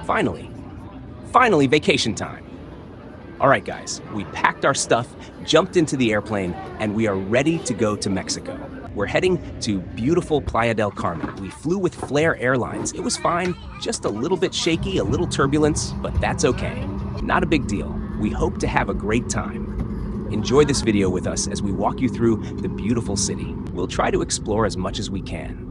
Finally, finally vacation time. All right, guys, we packed our stuff, jumped into the airplane, and we are ready to go to Mexico. We're heading to beautiful Playa del Carmen. We flew with Flair Airlines. It was fine, just a little bit shaky, a little turbulence, but that's okay. Not a big deal. We hope to have a great time. Enjoy this video with us as we walk you through the beautiful city. We'll try to explore as much as we can.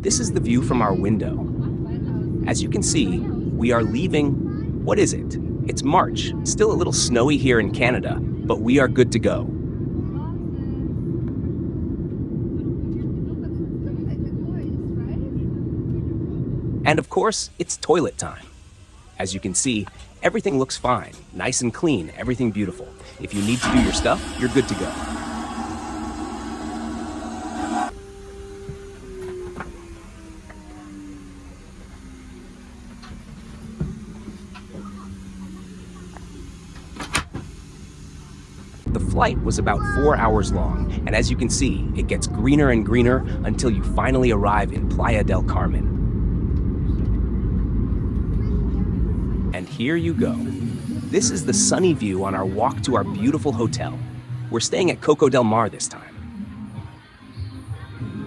This is the view from our window. As you can see, we are leaving, what is it? It's March, still a little snowy here in Canada, but we are good to go. And of course, it's toilet time. As you can see, everything looks fine, nice and clean, everything beautiful. If you need to do your stuff, you're good to go. The flight was about 4 hours long, and as you can see, it gets greener and greener until you finally arrive in Playa del Carmen. And here you go. This is the sunny view on our walk to our beautiful hotel. We're staying at Coco del Mar this time.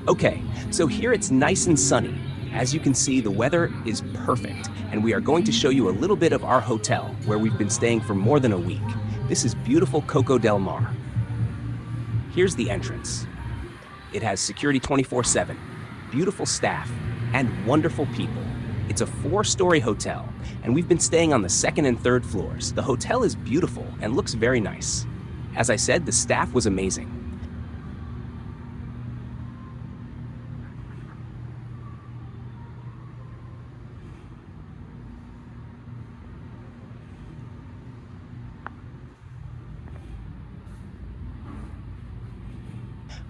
Okay, so here it's nice and sunny. As you can see, the weather is perfect, and we are going to show you a little bit of our hotel, where we've been staying for more than a week. This is beautiful Coco del Mar. Here's the entrance. It has security 24/7, beautiful staff, and wonderful people. It's a 4-story hotel, and we've been staying on the 2nd and 3rd floors. The hotel is beautiful and looks very nice. As I said, the staff was amazing.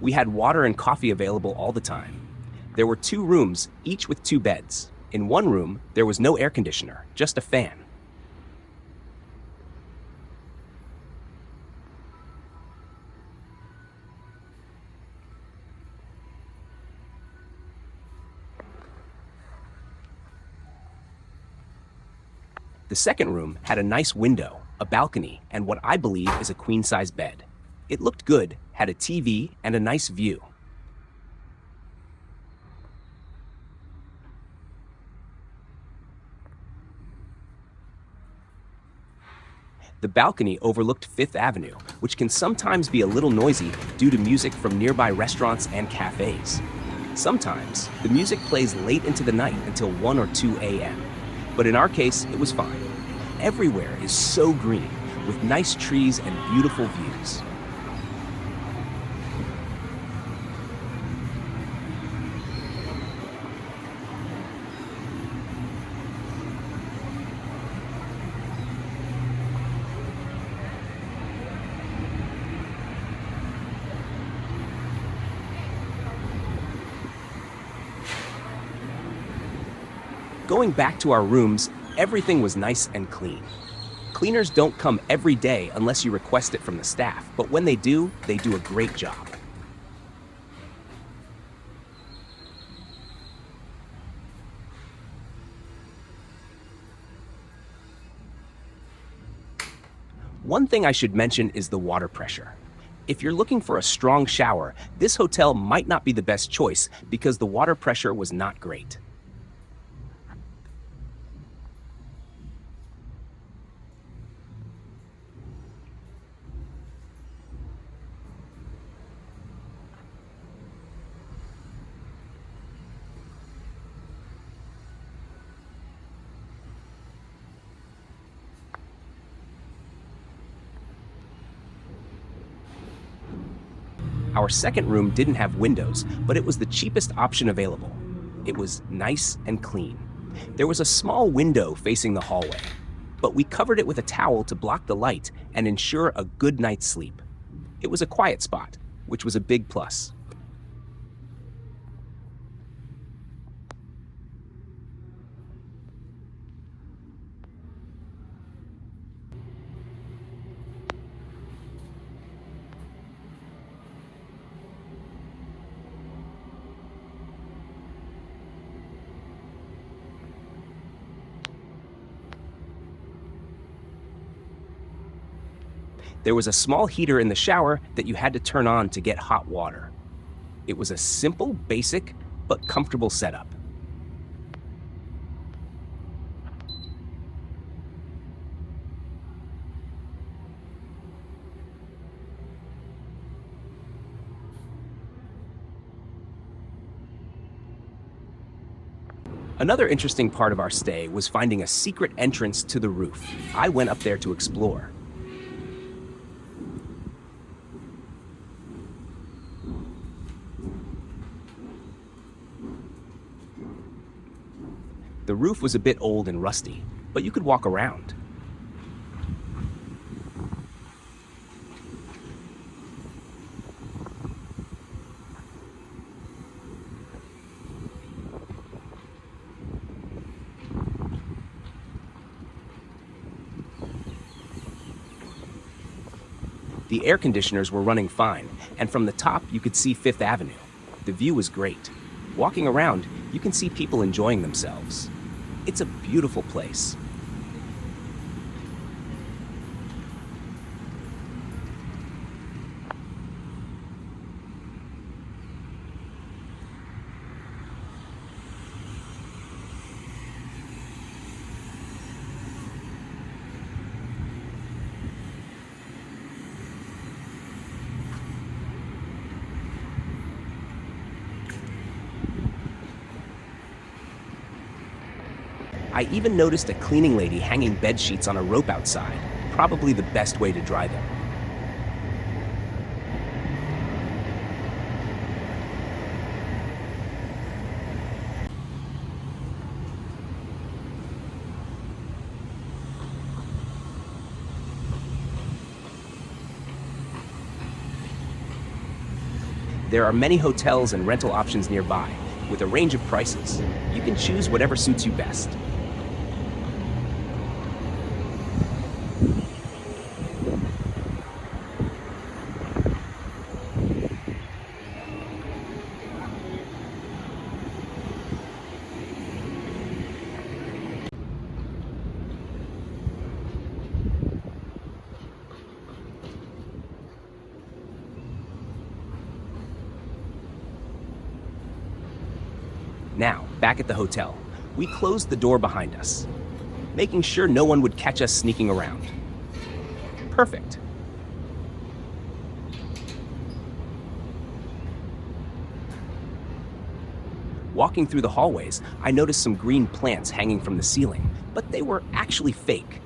We had water and coffee available all the time. There were 2 rooms, each with 2 beds. In one room, there was no air conditioner, just a fan. The second room had a nice window, a balcony, and what I believe is a queen-size bed. It looked good, had a TV, and a nice view. The balcony overlooked 5th Avenue, which can sometimes be a little noisy due to music from nearby restaurants and cafes. Sometimes, the music plays late into the night until 1 or 2 a.m. But in our case, it was fine. Everywhere is so green, with nice trees and beautiful views. Going back to our rooms, everything was nice and clean. Cleaners don't come every day unless you request it from the staff, but when they do a great job. One thing I should mention is the water pressure. If you're looking for a strong shower, this hotel might not be the best choice because the water pressure was not great. Our second room didn't have windows, but it was the cheapest option available. It was nice and clean. There was a small window facing the hallway, but we covered it with a towel to block the light and ensure a good night's sleep. It was a quiet spot, which was a big plus. There was a small heater in the shower that you had to turn on to get hot water. It was a simple, basic, but comfortable setup. Another interesting part of our stay was finding a secret entrance to the roof. I went up there to explore. The roof was a bit old and rusty, but you could walk around. The air conditioners were running fine, and from the top you could see Fifth Avenue. The view was great. Walking around, you can see people enjoying themselves. It's a beautiful place. I even noticed a cleaning lady hanging bed sheets on a rope outside, probably the best way to dry them. There are many hotels and rental options nearby, with a range of prices. You can choose whatever suits you best. Now, back at the hotel, we closed the door behind us, making sure no one would catch us sneaking around. Perfect. Walking through the hallways, I noticed some green plants hanging from the ceiling, but they were actually fake.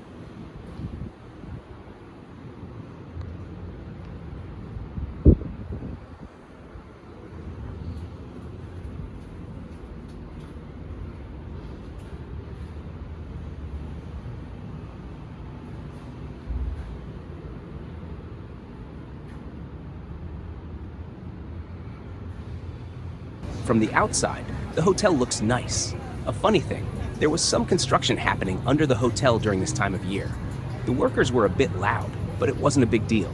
From the outside, the hotel looks nice. A funny thing, there was some construction happening under the hotel during this time of year. The workers were a bit loud, but it wasn't a big deal.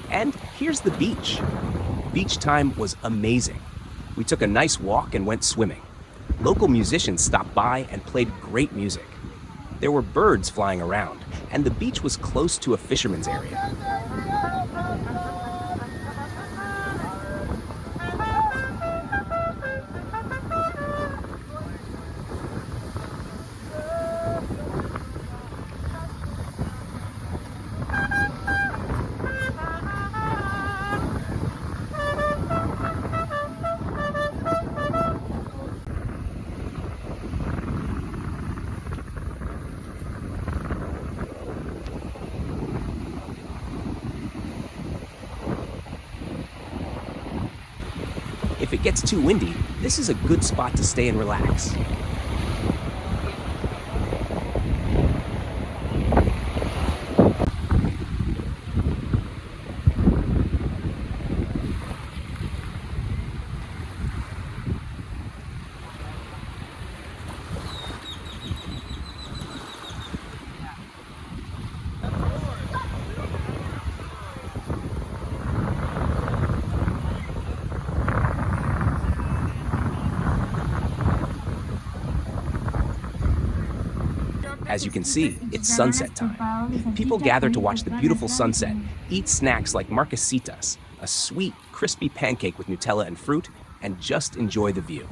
And here's the beach. Beach time was amazing. We took a nice walk and went swimming. Local musicians stopped by and played great music. There were birds flying around, and the beach was close to a fisherman's area. If it gets too windy, this is a good spot to stay and relax. As you can see, it's sunset time. People gather to watch the beautiful sunset, eat snacks like marquesitas, a sweet, crispy pancake with Nutella and fruit, and just enjoy the view.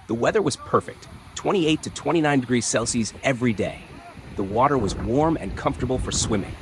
The weather was perfect, 28 to 29 degrees Celsius every day. The water was warm and comfortable for swimming.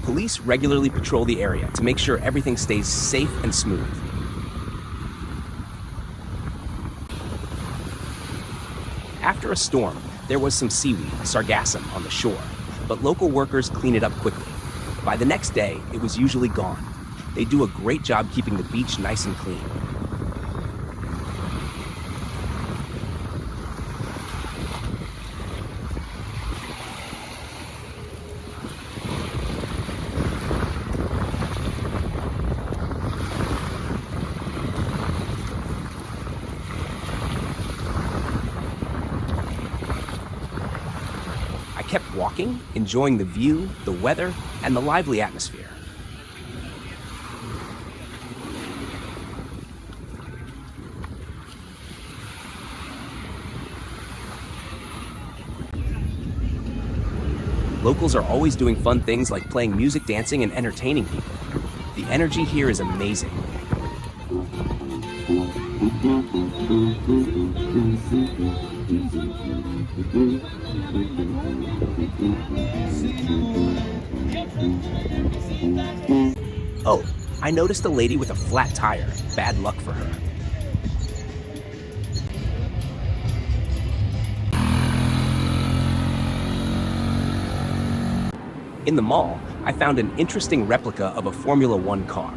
Police regularly patrol the area to make sure everything stays safe and smooth. After a storm, there was some seaweed, sargassum, on the shore, but local workers clean it up quickly. By the next day, it was usually gone. They do a great job keeping the beach nice and clean. I kept walking, enjoying the view, the weather, and the lively atmosphere. Locals are always doing fun things like playing music, dancing, and entertaining people. The energy here is amazing. Oh, I noticed a lady with a flat tire. Bad luck for her. In the mall, I found an interesting replica of a Formula One car.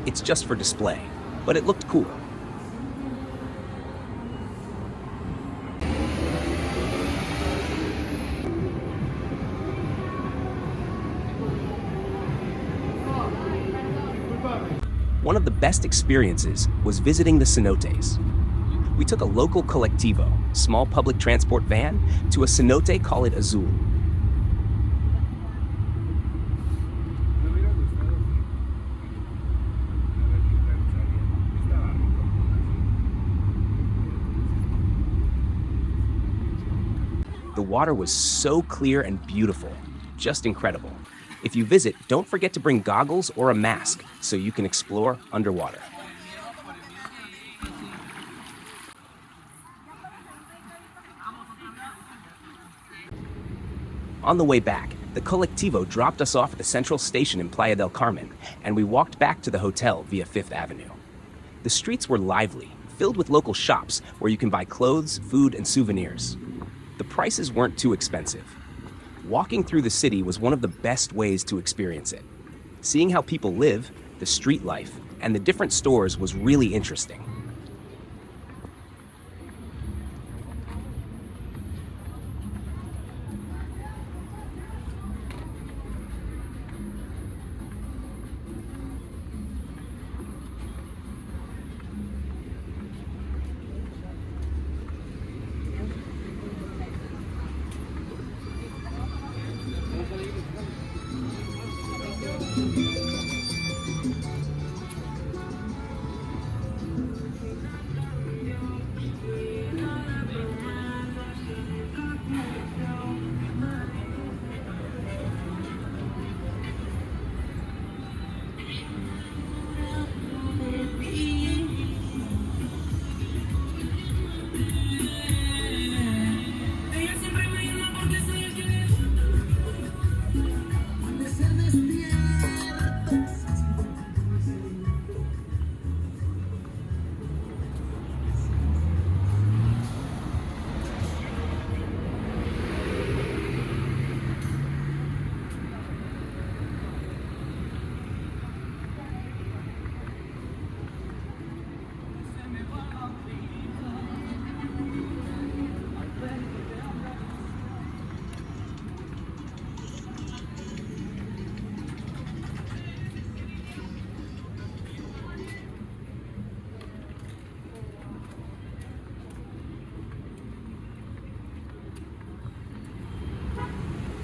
It's just for display, but it looked cool. One of the best experiences was visiting the Cenotes. We took a local colectivo, small public transport van, to a cenote called Azul. The water was so clear and beautiful, just incredible. If you visit, don't forget to bring goggles or a mask so you can explore underwater. On the way back, the colectivo dropped us off at the central station in Playa del Carmen, and we walked back to the hotel via 5th Avenue. The streets were lively, filled with local shops where you can buy clothes, food, and souvenirs. The prices weren't too expensive. Walking through the city was one of the best ways to experience it. Seeing how people live, the street life, and the different stores was really interesting.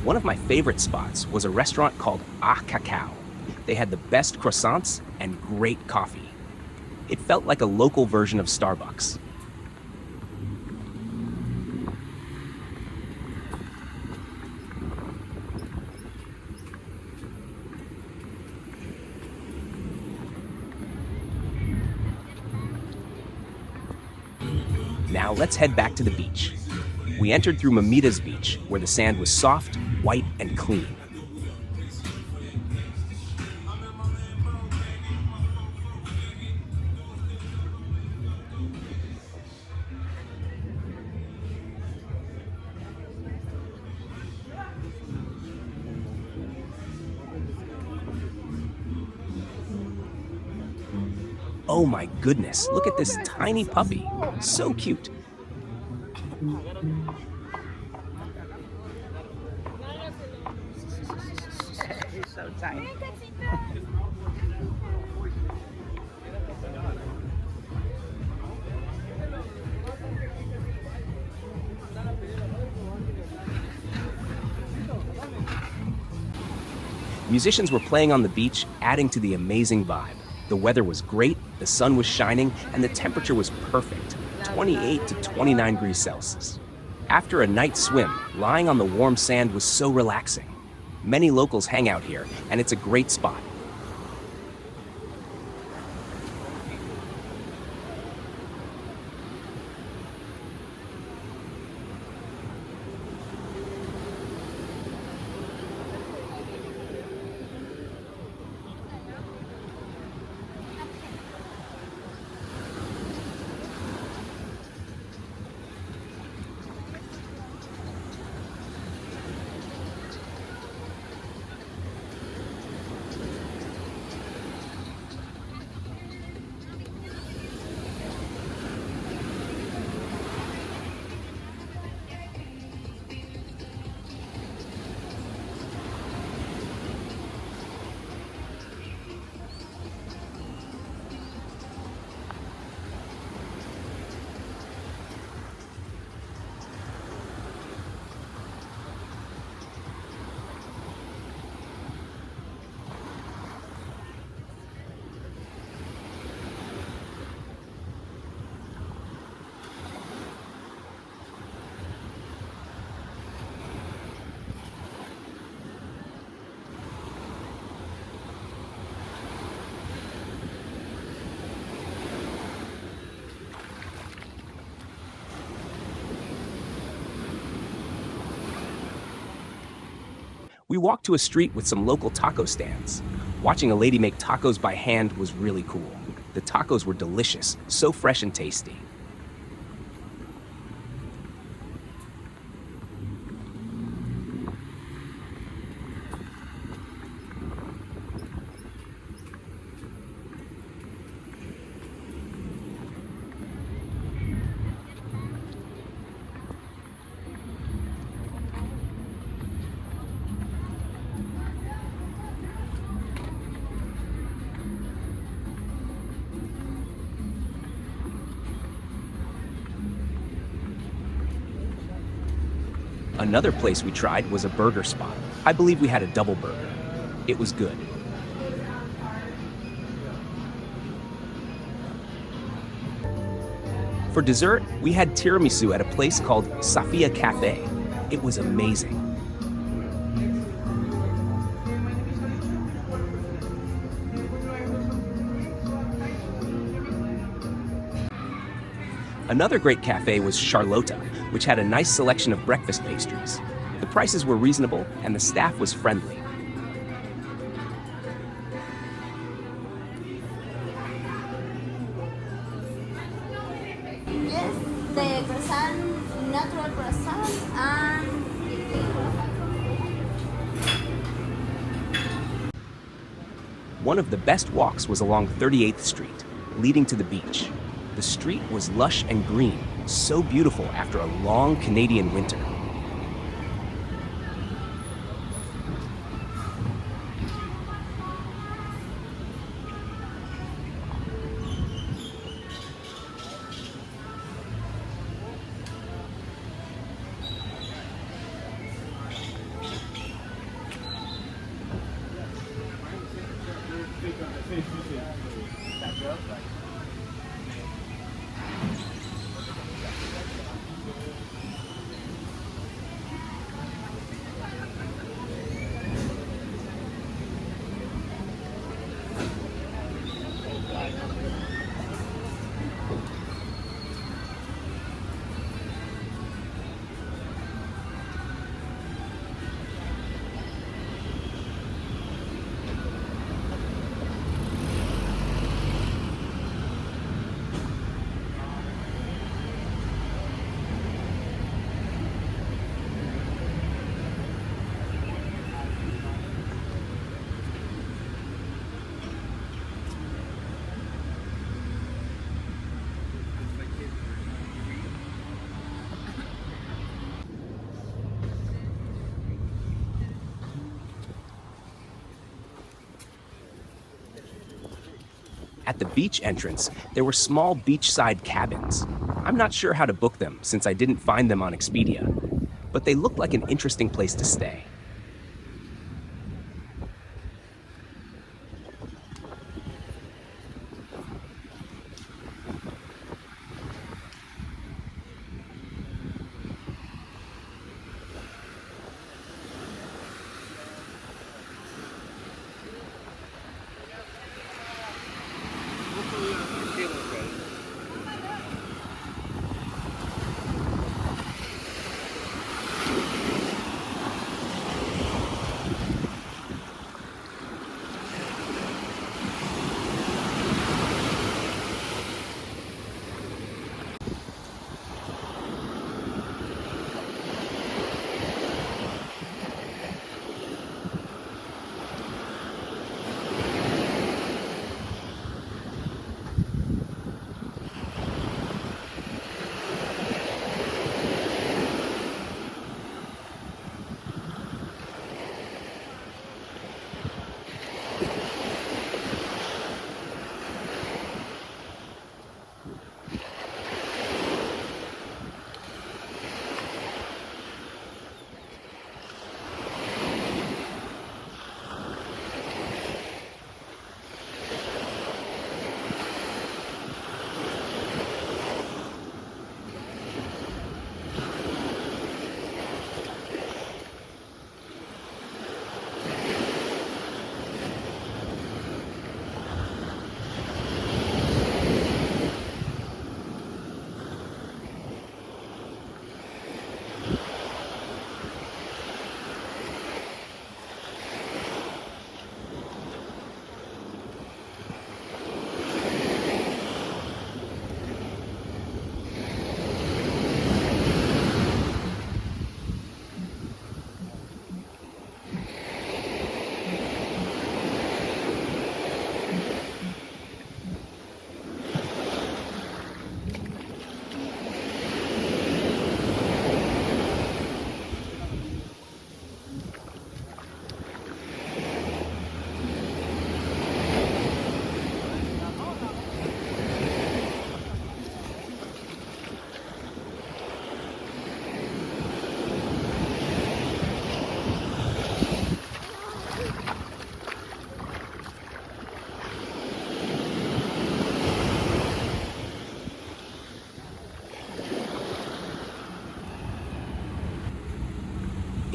One of my favorite spots was a restaurant called Ah Cacao. They had the best croissants and great coffee. It felt like a local version of Starbucks. Now let's head back to the beach. We entered through Mamita's beach, where the sand was soft, white, and clean. Oh my goodness, look at this tiny puppy. So cute. He's so tiny. Musicians were playing on the beach, adding to the amazing vibe. The weather was great, the sun was shining, and the temperature was perfect, 28 to 29 degrees Celsius. After a night swim, lying on the warm sand was so relaxing. Many locals hang out here, and it's a great spot. We walked to a street with some local taco stands. Watching a lady make tacos by hand was really cool. The tacos were delicious, so fresh and tasty. Another place we tried was a burger spot. I believe we had a double burger. It was good. For dessert, we had tiramisu at a place called Safia Cafe. It was amazing. Another great cafe was Charlotta, which had a nice selection of breakfast pastries. The prices were reasonable and the staff was friendly. Yes, the croissant, natural croissant, and One of the best walks was along 38th Street, leading to the beach. The street was lush and green, so beautiful after a long Canadian winter. At the beach entrance, there were small beachside cabins. I'm not sure how to book them since I didn't find them on Expedia, but they looked like an interesting place to stay.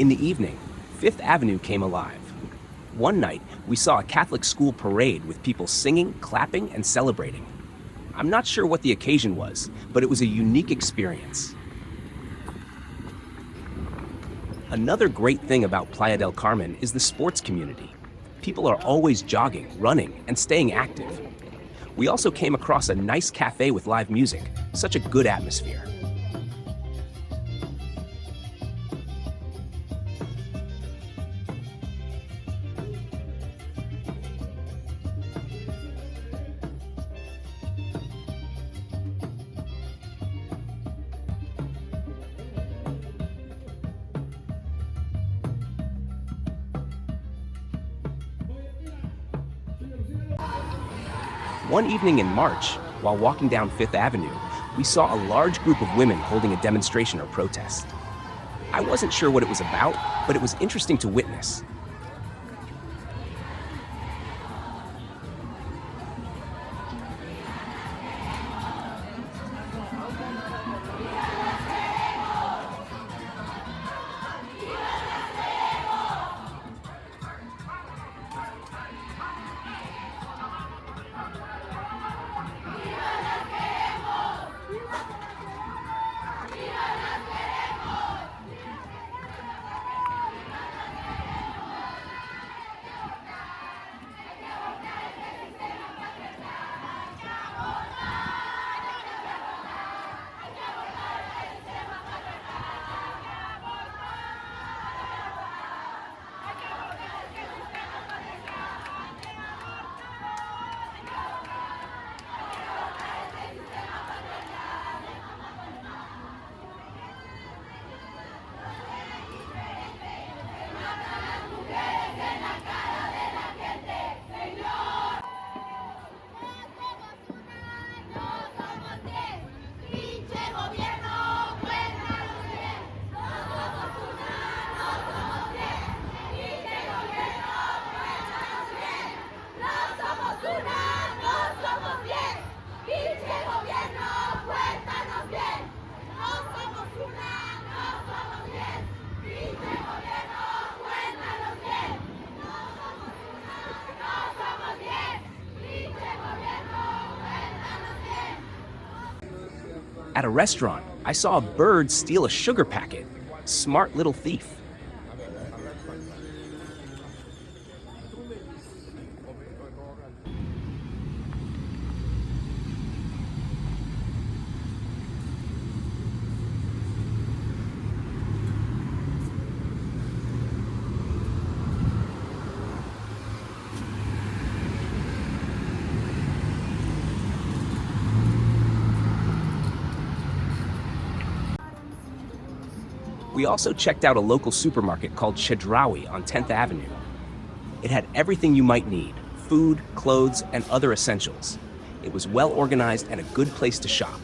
In the evening, Fifth Avenue came alive. One night, we saw a Catholic school parade with people singing, clapping, and celebrating. I'm not sure what the occasion was, but it was a unique experience. Another great thing about Playa del Carmen is the sports community. People are always jogging, running, and staying active. We also came across a nice cafe with live music, such a good atmosphere. One evening in March, while walking down Fifth Avenue, we saw a large group of women holding a demonstration or protest. I wasn't sure what it was about, but it was interesting to witness. At a restaurant, I saw a bird steal a sugar packet. Smart little thief. We also checked out a local supermarket called Chedraui on 10th Avenue. It had everything you might need: food, clothes, and other essentials. It was well organized and a good place to shop.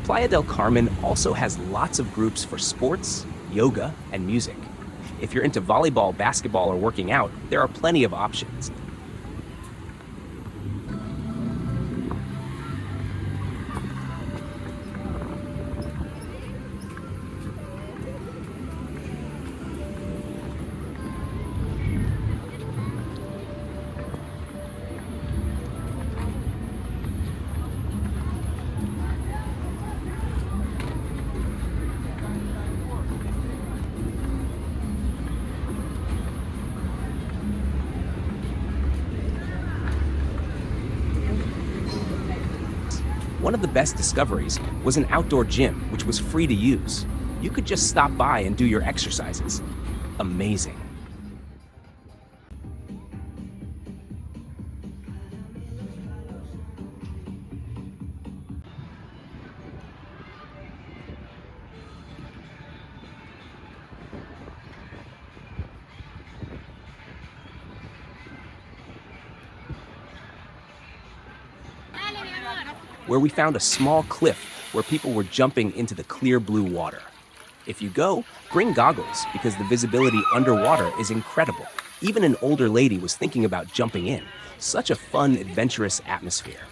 Playa del Carmen also has lots of groups for sports, yoga, and music. If you're into volleyball, basketball, or working out, there are plenty of options. One of the best discoveries was an outdoor gym, which was free to use. You could just stop by and do your exercises. Amazing. Where we found a small cliff where people were jumping into the clear blue water. If you go, bring goggles because the visibility underwater is incredible. Even an older lady was thinking about jumping in. Such a fun, adventurous atmosphere.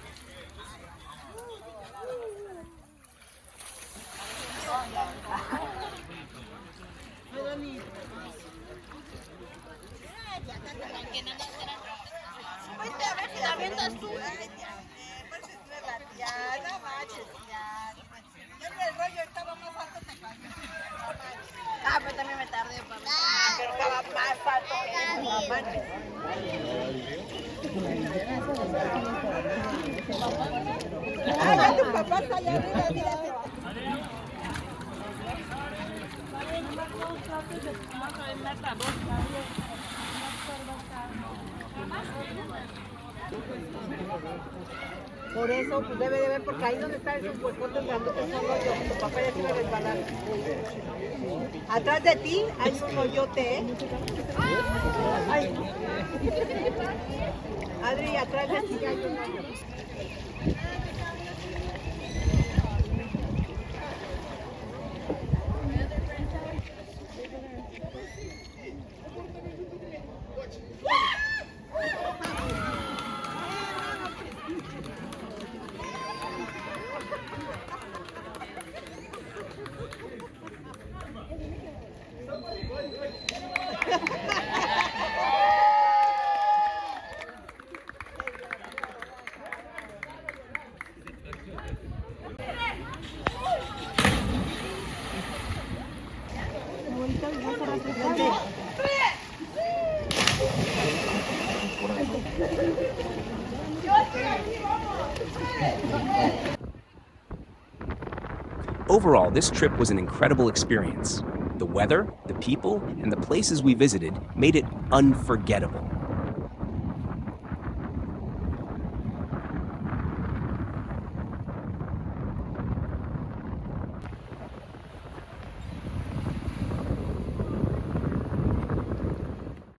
Ah, pero también me tardé para pero estaba más alto que tu papá está allá arriba, mírate. Por eso, pues debe de ver, porque ahí donde están esos huecotes grandotes son hoyos. Tu papá ya se me resbalar. Atrás de ti hay un hoyote, ¿eh? Ay. Adri, atrás de ti hay un hoyo. Overall, this trip was an incredible experience. The weather, the people, and the places we visited made it unforgettable.